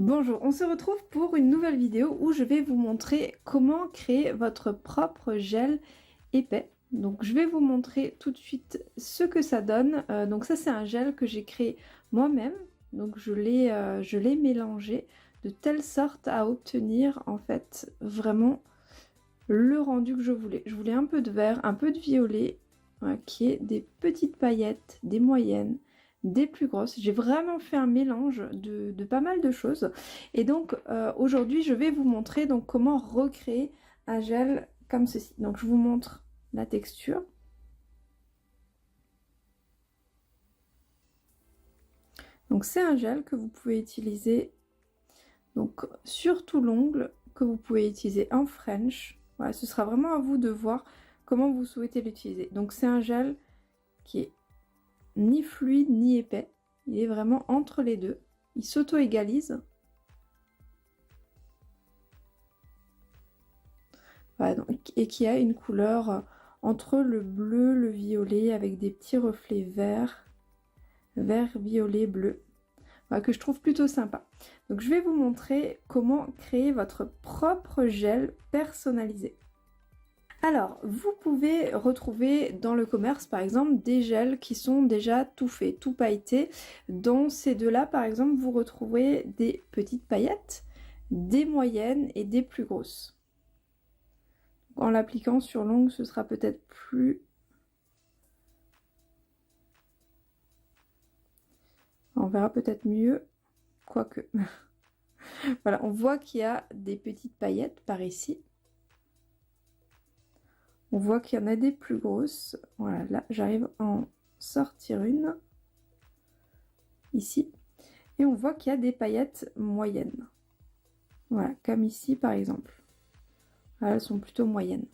Bonjour, on se retrouve pour une nouvelle vidéo où je vais vous montrer comment créer votre propre gel épais. Donc je vais vous montrer tout de suite ce que ça donne. Donc ça c'est un gel que j'ai créé moi-même. Donc je l'ai mélangé de telle sorte à obtenir en fait vraiment le rendu que je voulais. Je voulais un peu de vert, un peu de violet, voilà, qui est des petites paillettes, des moyennes, des plus grosses. J'ai vraiment fait un mélange de pas mal de choses. Et donc aujourd'hui je vais vous montrer donc comment recréer un gel comme ceci. Donc je vous montre la texture. Donc c'est un gel que vous pouvez utiliser donc sur tout l'ongle, que vous pouvez utiliser en French. Voilà, ce sera vraiment à vous de voir comment vous souhaitez l'utiliser. Donc c'est un gel qui est ni fluide ni épais, il est vraiment entre les deux, il s'auto-égalise. Voilà, donc, et qui a une couleur entre le bleu, le violet avec des petits reflets verts, vert, violet, bleu, voilà, que je trouve plutôt sympa. Donc je vais vous montrer comment créer votre propre gel personnalisé. Alors, vous pouvez retrouver dans le commerce, par exemple, des gels qui sont déjà tout faits, tout pailletés. Dans ces deux-là, par exemple, vous retrouverez des petites paillettes, des moyennes et des plus grosses. En l'appliquant sur l'ongle, ce sera peut-être plus... On verra peut-être mieux, quoique. Voilà, on voit qu'il y a des petites paillettes par ici. On voit qu'il y en a des plus grosses. Voilà, là, j'arrive à en sortir une. Ici. Et on voit qu'il y a des paillettes moyennes. Voilà, comme ici, par exemple. Voilà, elles sont plutôt moyennes.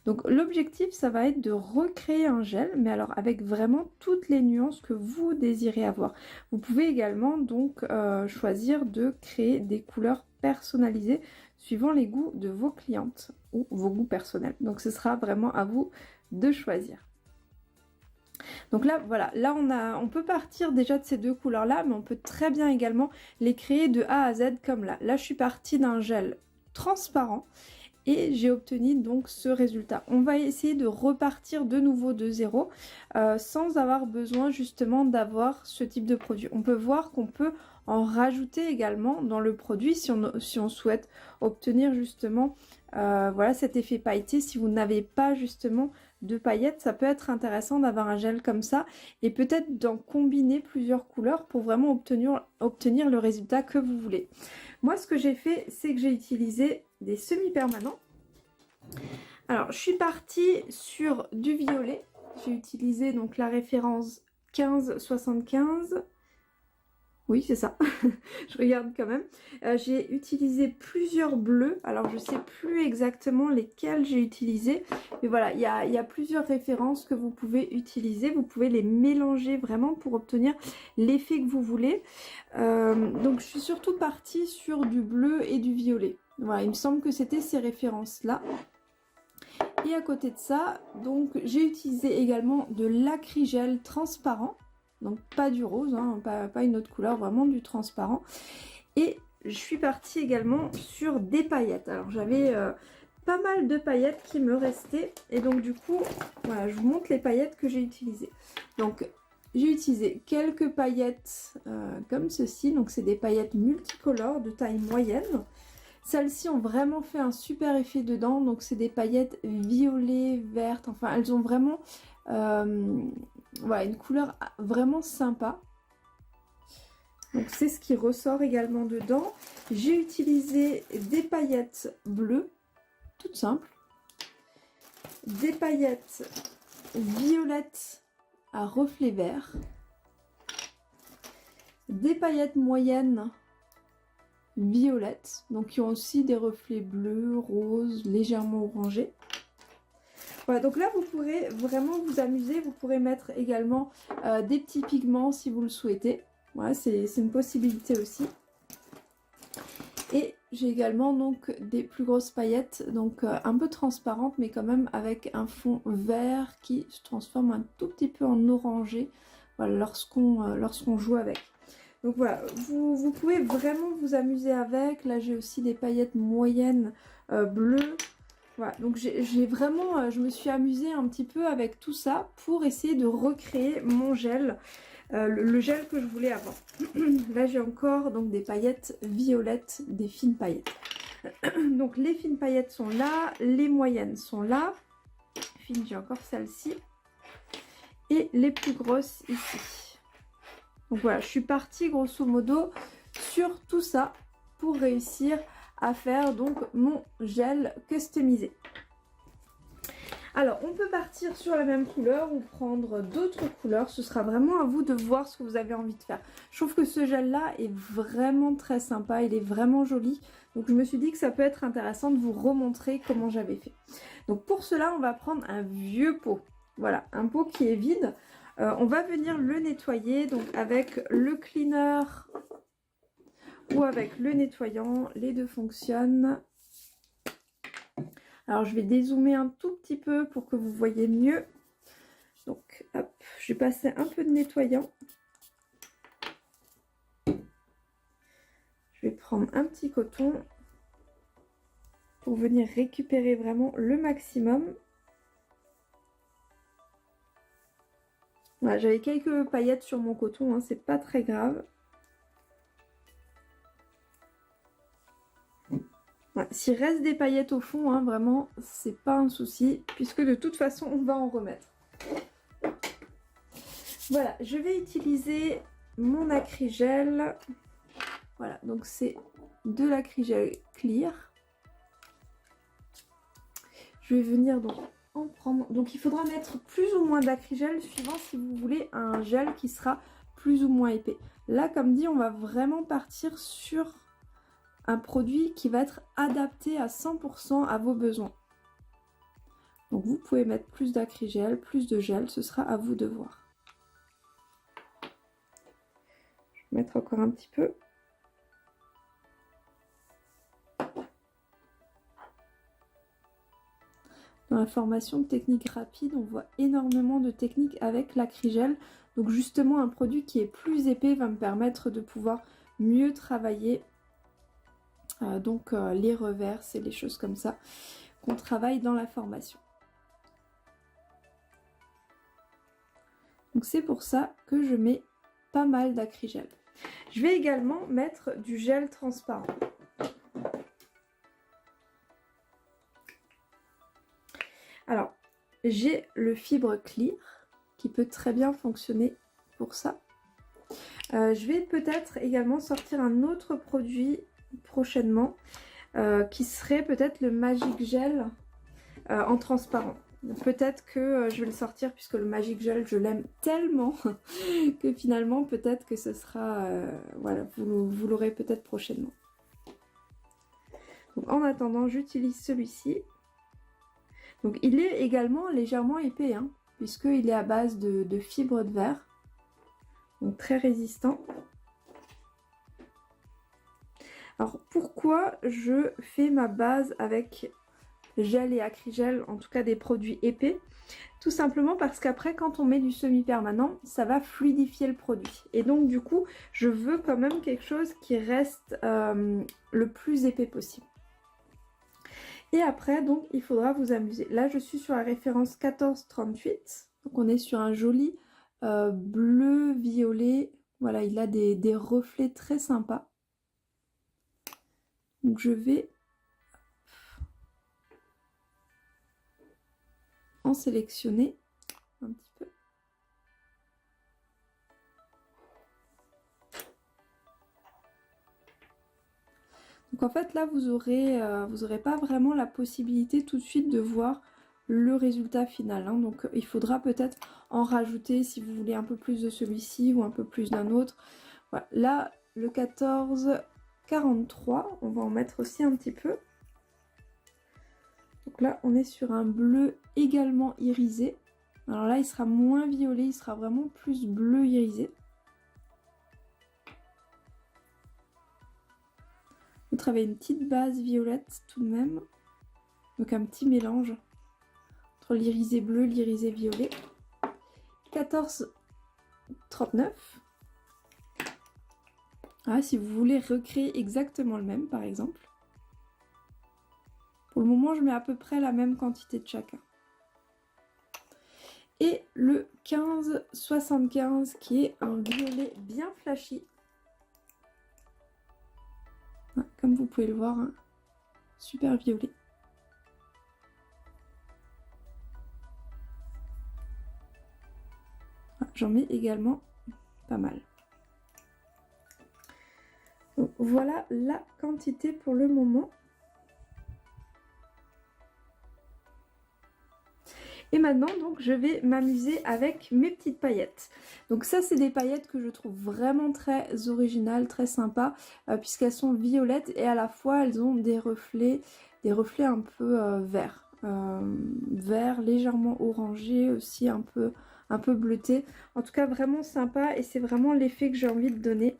Donc, l'objectif, ça va être de recréer un gel, mais alors avec vraiment toutes les nuances que vous désirez avoir. Vous pouvez également, donc, choisir de créer des couleurs personnalisées suivant les goûts de vos clientes ou vos goûts personnels. Donc ce sera vraiment à vous de choisir. Donc là, voilà, là on peut partir déjà de ces deux couleurs là, mais on peut très bien également les créer de A à Z comme là. Là je suis partie d'un gel transparent et j'ai obtenu donc ce résultat. On va essayer de repartir de nouveau de zéro sans avoir besoin justement d'avoir ce type de produit. On peut voir qu'on peut en rajouter également dans le produit si on souhaite obtenir justement voilà, cet effet pailleté. Si vous n'avez pas justement de paillettes, ça peut être intéressant d'avoir un gel comme ça et peut-être d'en combiner plusieurs couleurs pour vraiment obtenir le résultat que vous voulez. Moi ce que j'ai fait, c'est que j'ai utilisé des semi-permanents. Alors je suis partie sur du violet, j'ai utilisé donc la référence 1575. Oui, c'est ça. Je regarde quand même. J'ai utilisé plusieurs bleus. Alors, je sais plus exactement lesquels j'ai utilisé. Mais voilà, il y a plusieurs références que vous pouvez utiliser. Vous pouvez les mélanger vraiment pour obtenir l'effet que vous voulez. Donc, je suis surtout partie sur du bleu et du violet. Voilà, il me semble que c'était ces références-là. Et à côté de ça, donc, j'ai utilisé également de l'acrygel transparent. Donc pas du rose, hein, pas une autre couleur, vraiment du transparent. Et je suis partie également sur des paillettes. Alors j'avais pas mal de paillettes qui me restaient. Et donc du coup, voilà, je vous montre les paillettes que j'ai utilisées. Donc j'ai utilisé quelques paillettes comme ceci. Donc c'est des paillettes multicolores de taille moyenne. Celles-ci ont vraiment fait un super effet dedans, donc c'est des paillettes violet, vertes, enfin elles ont vraiment voilà, une couleur vraiment sympa. Donc c'est ce qui ressort également dedans. J'ai utilisé des paillettes bleues, toutes simples, des paillettes violettes à reflets verts, des paillettes moyennes violettes, donc qui ont aussi des reflets bleus, roses, légèrement orangés. Voilà, donc là vous pourrez vraiment vous amuser, vous pourrez mettre également des petits pigments si vous le souhaitez. Voilà, c'est une possibilité aussi. Et j'ai également donc des plus grosses paillettes, donc un peu transparentes mais quand même avec un fond vert qui se transforme un tout petit peu en orangé, voilà, lorsqu'on joue avec. Donc voilà, vous pouvez vraiment vous amuser avec. Là, j'ai aussi des paillettes moyennes bleues. Voilà, donc j'ai vraiment, je me suis amusée un petit peu avec tout ça pour essayer de recréer mon gel, le gel que je voulais avoir. Là, j'ai encore donc des paillettes violettes, des fines paillettes. Donc les fines paillettes sont là, les moyennes sont là. Fines, j'ai encore celle-ci. Et les plus grosses ici. Donc voilà, je suis partie grosso modo sur tout ça pour réussir à faire donc mon gel customisé. Alors on peut partir sur la même couleur ou prendre d'autres couleurs, ce sera vraiment à vous de voir ce que vous avez envie de faire. Je trouve que ce gel là est vraiment très sympa, il est vraiment joli, donc je me suis dit que ça peut être intéressant de vous remontrer comment j'avais fait. Donc pour cela on va prendre un vieux pot, voilà, un pot qui est vide. On va venir le nettoyer donc avec le cleaner ou avec le nettoyant, les deux fonctionnent. Alors je vais dézoomer un tout petit peu pour que vous voyez mieux. Donc hop, je vais passer un peu de nettoyant. Je vais prendre un petit coton pour venir récupérer vraiment le maximum. Voilà, j'avais quelques paillettes sur mon coton, hein, c'est pas très grave. Voilà, s'il reste des paillettes au fond, hein, vraiment, c'est pas un souci, puisque de toute façon, on va en remettre. Voilà, je vais utiliser mon acrygel. Voilà, donc c'est de l'acrygel clear. Je vais venir donc en prendre. Donc il faudra mettre plus ou moins d'acrygel suivant si vous voulez un gel qui sera plus ou moins épais. Là, comme dit, on va vraiment partir sur un produit qui va être adapté à 100% à vos besoins. Donc vous pouvez mettre plus d'acrygel, plus de gel, ce sera à vous de voir. Je vais mettre encore un petit peu. Dans la formation de techniques rapides, on voit énormément de techniques avec l'acrygel. Donc justement, un produit qui est plus épais va me permettre de pouvoir mieux travailler les reverses et les choses comme ça qu'on travaille dans la formation. Donc c'est pour ça que je mets pas mal d'acrygel. Je vais également mettre du gel transparent. Alors, j'ai le fibre clear qui peut très bien fonctionner pour ça. Je vais peut-être également sortir un autre produit prochainement qui serait peut-être le Magic Gel en transparent. Peut-être que je vais le sortir puisque le Magic Gel je l'aime tellement que finalement peut-être que ce sera voilà, vous l'aurez peut-être prochainement. Donc, en attendant, j'utilise celui-ci. Donc il est également légèrement épais hein, puisqu'il est à base de fibres de verre, donc très résistant. Alors pourquoi je fais ma base avec gel et acrygel, en tout cas des produits épais? Tout simplement parce qu'après quand on met du semi-permanent, ça va fluidifier le produit. Et donc du coup, je veux quand même quelque chose qui reste le plus épais possible. Et après, donc, il faudra vous amuser. Là, je suis sur la référence 1438. Donc, on est sur un joli bleu-violet. Voilà, il a des reflets très sympas. Donc, je vais en sélectionner un petit peu. Donc en fait là vous aurez pas vraiment la possibilité tout de suite de voir le résultat final. Hein. Donc il faudra peut-être en rajouter si vous voulez un peu plus de celui-ci ou un peu plus d'un autre. Voilà. Là le 1443, on va en mettre aussi un petit peu. Donc là on est sur un bleu également irisé. Alors là il sera moins violet, il sera vraiment plus bleu irisé. Vous travaillez une petite base violette tout de même, donc un petit mélange entre l'irisé bleu et l'irisé violet. 1439. Ah, si vous voulez recréer exactement le même, par exemple. Pour le moment, je mets à peu près la même quantité de chacun. Et le 1575 qui est un violet bien flashy. Comme vous pouvez le voir, hein, super violet. J'en mets également pas mal. Donc, voilà la quantité pour le moment. Et maintenant, donc, je vais m'amuser avec mes petites paillettes. Donc ça, c'est des paillettes que je trouve vraiment très originales, très sympas, puisqu'elles sont violettes et à la fois, elles ont des reflets un peu verts. Vert, légèrement orangé, aussi un peu bleuté. En tout cas, vraiment sympa et c'est vraiment l'effet que j'ai envie de donner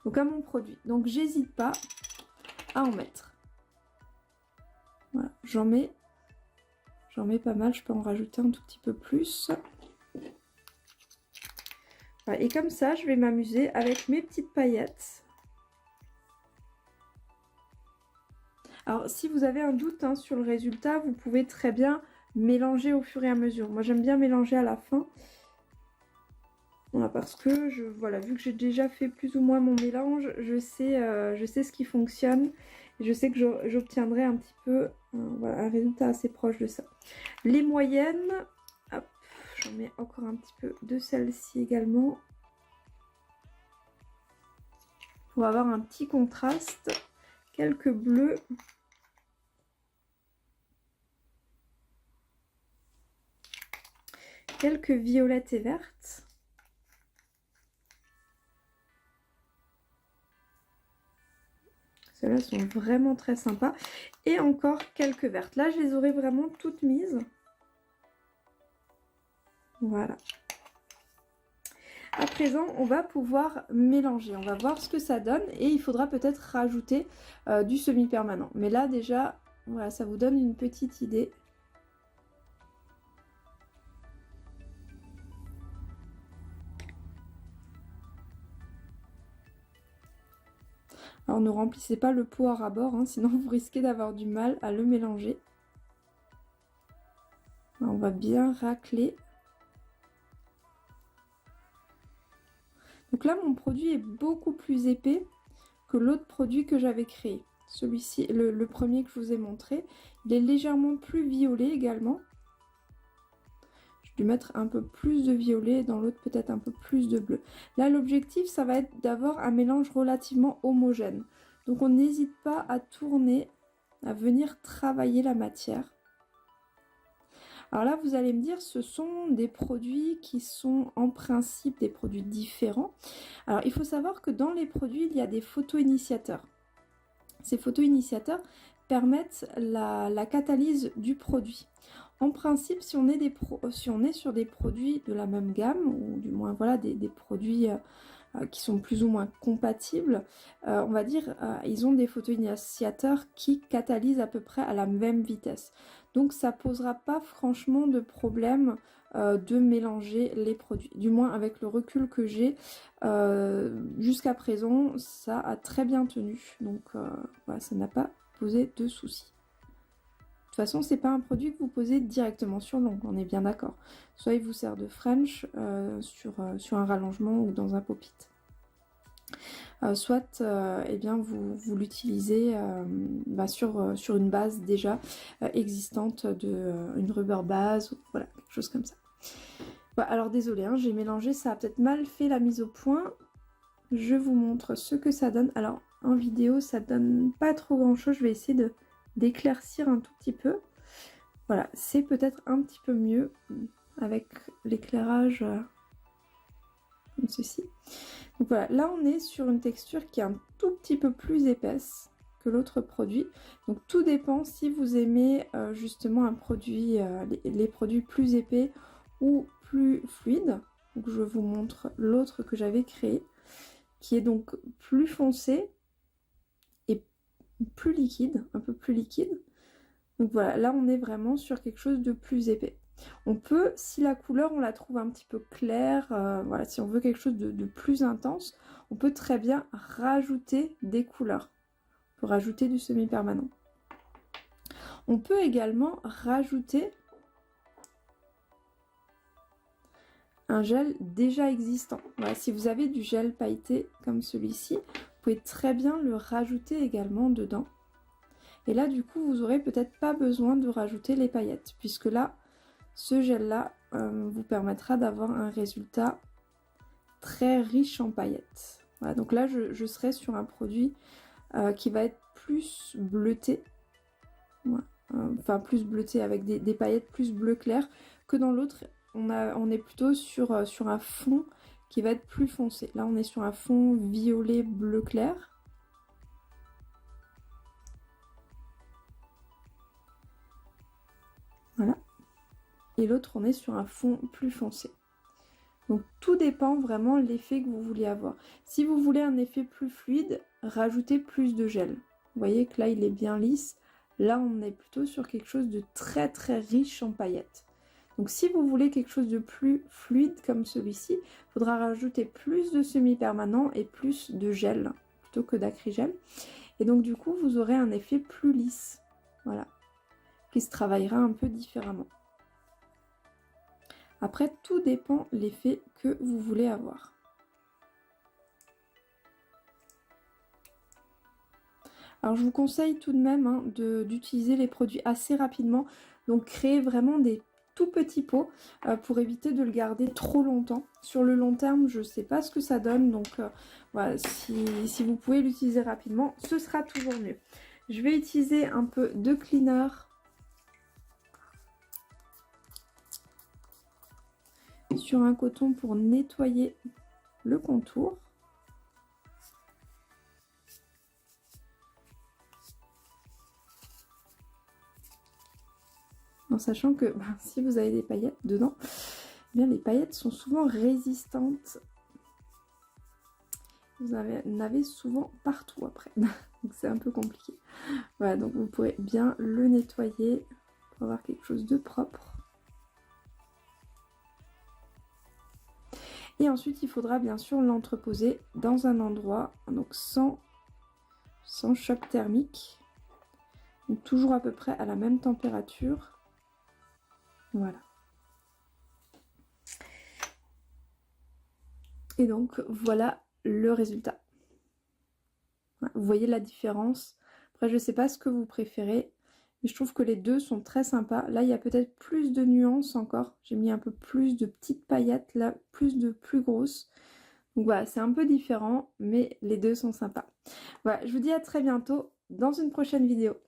donc à mon produit. Donc, j'hésite pas à en mettre. Voilà, j'en mets pas mal, je peux en rajouter un tout petit peu plus. Voilà, et comme ça, je vais m'amuser avec mes petites paillettes. Alors, si vous avez un doute hein, sur le résultat, vous pouvez très bien mélanger au fur et à mesure. Moi, j'aime bien mélanger à la fin. Voilà, parce que, voilà, vu que j'ai déjà fait plus ou moins mon mélange, je sais ce qui fonctionne. Et je sais que j'obtiendrai un petit peu voilà, un résultat assez proche de ça. Les moyennes, hop, j'en mets encore un petit peu de celle-ci également. Pour avoir un petit contraste. Quelques bleus. Quelques violettes et vertes. Celles-là sont vraiment très sympas. Et encore quelques vertes. Là, je les aurais vraiment toutes mises. Voilà. À présent, on va pouvoir mélanger. On va voir ce que ça donne. Et il faudra peut-être rajouter du semi-permanent. Mais là, déjà, voilà, ça vous donne une petite idée. Alors ne remplissez pas le pot à ras-bord, hein, sinon vous risquez d'avoir du mal à le mélanger. Alors, on va bien racler. Donc là, mon produit est beaucoup plus épais que l'autre produit que j'avais créé. Celui-ci, le premier que je vous ai montré, il est légèrement plus violet également. Je vais lui mettre un peu plus de violet, dans l'autre peut-être un peu plus de bleu. Là, l'objectif, ça va être d'avoir un mélange relativement homogène. Donc on n'hésite pas à tourner, à venir travailler la matière. Alors là, vous allez me dire, ce sont des produits qui sont en principe des produits différents. Alors, il faut savoir que dans les produits, il y a des photo-initiateurs. Ces photo-initiateurs permettent la catalyse du produit. En principe, si on est sur des produits de la même gamme, ou du moins voilà, des produits qui sont plus ou moins compatibles, on va dire, ils ont des photo-initiateurs qui catalysent à peu près à la même vitesse. Donc ça posera pas franchement de problème de mélanger les produits. Du moins avec le recul que j'ai, jusqu'à présent, ça a très bien tenu. Donc voilà, ça n'a pas posé de soucis. De toute façon, c'est pas un produit que vous posez directement sur l'ongle, on est bien d'accord. Soit il vous sert de French sur un rallongement ou dans un pop-it. Soit eh bien vous l'utilisez sur une base déjà existante, une rubber base, voilà, quelque chose comme ça. Voilà, alors désolé, hein, j'ai mélangé, ça a peut-être mal fait la mise au point. Je vous montre ce que ça donne. Alors en vidéo, ça donne pas trop grand chose, je vais essayer d'éclaircir un tout petit peu. Voilà, c'est peut-être un petit peu mieux avec l'éclairage comme ceci. Donc voilà, là on est sur une texture qui est un tout petit peu plus épaisse que l'autre produit. Donc tout dépend si vous aimez justement un produit, les produits plus épais ou plus fluides. Donc je vous montre l'autre que j'avais créé, qui est donc plus foncé et plus liquide, un peu plus liquide. Donc voilà, là on est vraiment sur quelque chose de plus épais. On peut, si la couleur on la trouve un petit peu claire, voilà, si on veut quelque chose de plus intense, on peut très bien rajouter des couleurs. On peut rajouter du semi-permanent. On peut également rajouter un gel déjà existant. Voilà, si vous avez du gel pailleté comme celui-ci, vous pouvez très bien le rajouter également dedans. Et là, du coup, vous n'aurez peut-être pas besoin de rajouter les paillettes, puisque là, ce gel-là vous permettra d'avoir un résultat très riche en paillettes. Voilà, donc là, je serai sur un produit qui va être plus bleuté. Voilà. Enfin, plus bleuté avec des paillettes plus bleu clair que dans l'autre. On est plutôt sur un fond qui va être plus foncé. Là, on est sur un fond violet bleu clair. Voilà. Et l'autre, on est sur un fond plus foncé. Donc, tout dépend vraiment de l'effet que vous voulez avoir. Si vous voulez un effet plus fluide, rajoutez plus de gel. Vous voyez que là, il est bien lisse. Là, on est plutôt sur quelque chose de très très riche en paillettes. Donc si vous voulez quelque chose de plus fluide comme celui-ci, il faudra rajouter plus de semi-permanent et plus de gel plutôt que d'acrygel. Et donc du coup, vous aurez un effet plus lisse, voilà, qui se travaillera un peu différemment. Après, tout dépend de l'effet que vous voulez avoir. Alors je vous conseille tout de même d'utiliser les produits assez rapidement, donc créez vraiment des tout petits pots pour éviter de le garder trop longtemps. Sur le long terme, je ne sais pas ce que ça donne, donc voilà, si vous pouvez l'utiliser rapidement, ce sera toujours mieux. Je vais utiliser un peu de cleaner sur un coton pour nettoyer le contour. En sachant que si vous avez des paillettes dedans, eh bien les paillettes sont souvent résistantes. Vous en avez souvent partout après, donc c'est un peu compliqué. Voilà, donc vous pourrez bien le nettoyer pour avoir quelque chose de propre. Et ensuite, il faudra bien sûr l'entreposer dans un endroit, donc sans choc thermique. Donc toujours à peu près à la même température. Voilà. Et donc, voilà le résultat. Vous voyez la différence. Après, je ne sais pas ce que vous préférez, mais je trouve que les deux sont très sympas. Là, il y a peut-être plus de nuances encore. J'ai mis un peu plus de petites paillettes, là, plus grosses. Donc voilà, c'est un peu différent, mais les deux sont sympas. Voilà, je vous dis à très bientôt dans une prochaine vidéo.